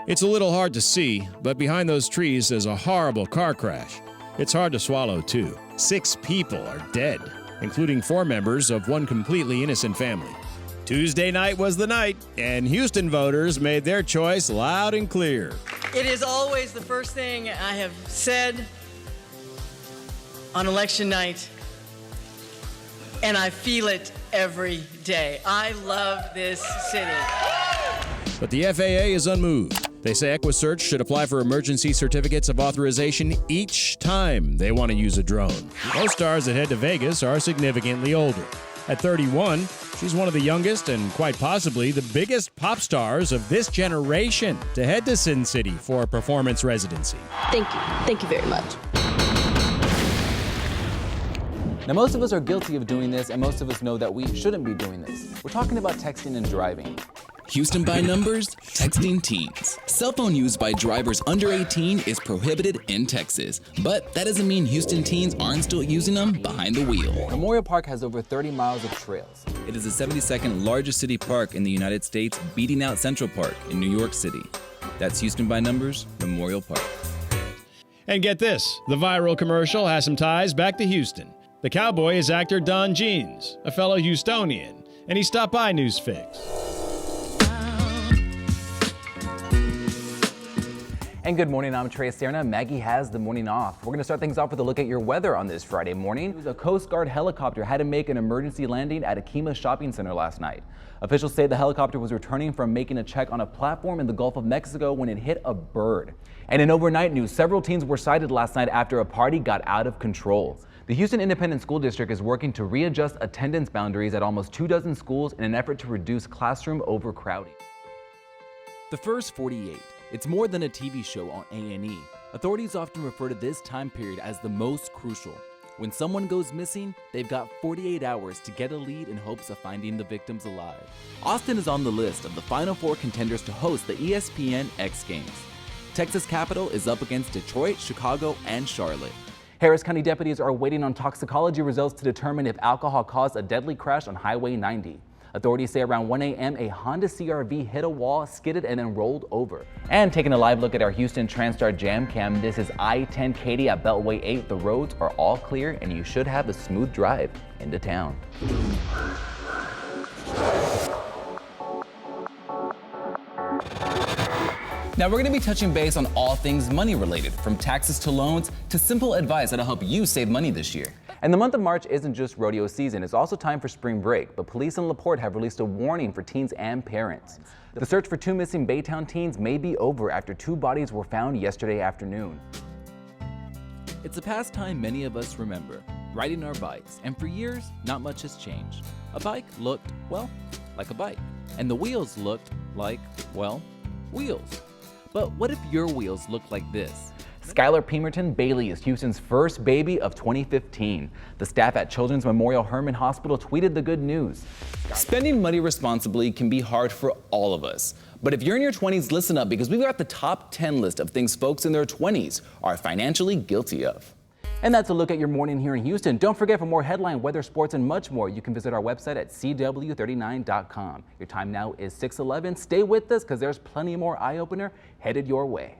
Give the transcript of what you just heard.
It's a little hard to see, but behind those trees is a horrible car crash. It's hard to swallow, too. 6 people are dead, including 4 members of one completely innocent family. Tuesday night was the night, and Houston voters made their choice loud and clear. It is always the first thing I have said on election night, and I feel it every day. I love this city. But the FAA is unmoved. They say EquiSearch should apply for emergency certificates of authorization each time they want to use a drone. Most stars that head to Vegas are significantly older. At 31, she's one of the youngest and quite possibly the biggest pop stars of this generation to head to Sin City for a performance residency. Thank you. Thank you very much. Now, most of us are guilty of doing this, and most of us know that we shouldn't be doing this. We're talking about texting and driving. Houston by numbers, texting teens. Cell phone use by drivers under 18 is prohibited in Texas, but that doesn't mean Houston teens aren't still using them behind the wheel. Memorial Park has over 30 miles of trails. It is the 72nd largest city park in the United States, beating out Central Park in New York City. That's Houston by numbers, Memorial Park. And get this, the viral commercial has some ties back to Houston. The cowboy is actor Don Jeans, a fellow Houstonian, and he stopped by NewsFix. And good morning, I'm Trey Serna. Maggie has the morning off. We're going to start things off with a look at your weather on this Friday morning. A Coast Guard helicopter had to make an emergency landing at Akima Shopping Center last night. Officials say the helicopter was returning from making a check on a platform in the Gulf of Mexico when it hit a bird. And in overnight news, several teens were sighted last night after a party got out of control. The Houston Independent School District is working to readjust attendance boundaries at almost 24 schools in an effort to reduce classroom overcrowding. The first 48. It's more than a TV show on A&E. Authorities often refer to this time period as the most crucial. When someone goes missing, they've got 48 hours to get a lead in hopes of finding the victims alive. Austin is on the list of the final 4 contenders to host the ESPN X Games. Texas Capital is up against Detroit, Chicago, and Charlotte. Harris County deputies are waiting on toxicology results to determine if alcohol caused a deadly crash on Highway 90. Authorities say around 1 a.m. a Honda CR-V hit a wall, skidded, and then rolled over. And taking a live look at our Houston TransStar Jam Cam, this is I-10 Katy at Beltway 8. The roads are all clear, and you should have a smooth drive into town. Now we're going to be touching base on all things money related, from taxes to loans to simple advice that'll help you save money this year. And the month of March isn't just rodeo season, it's also time for spring break, but police in LaPorte have released a warning for teens and parents. The search for 2 missing Baytown teens may be over after 2 bodies were found yesterday afternoon. It's a pastime many of us remember, riding our bikes, and for years, not much has changed. A bike looked, well, like a bike, and the wheels looked like, well, wheels. But what if your wheels look like this? Skylar Pemerton Bailey is Houston's first baby of 2015. The staff at Children's Memorial Hermann Hospital tweeted the good news. Spending money responsibly can be hard for all of us. But if you're in your 20s, listen up, because we've got the top 10 list of things folks in their 20s are financially guilty of. And that's a look at your morning here in Houston. Don't forget, for more headline, weather, sports, and much more, you can visit our website at CW39.com. Your time now is 6:11. Stay with us because there's plenty more Eye Opener headed your way.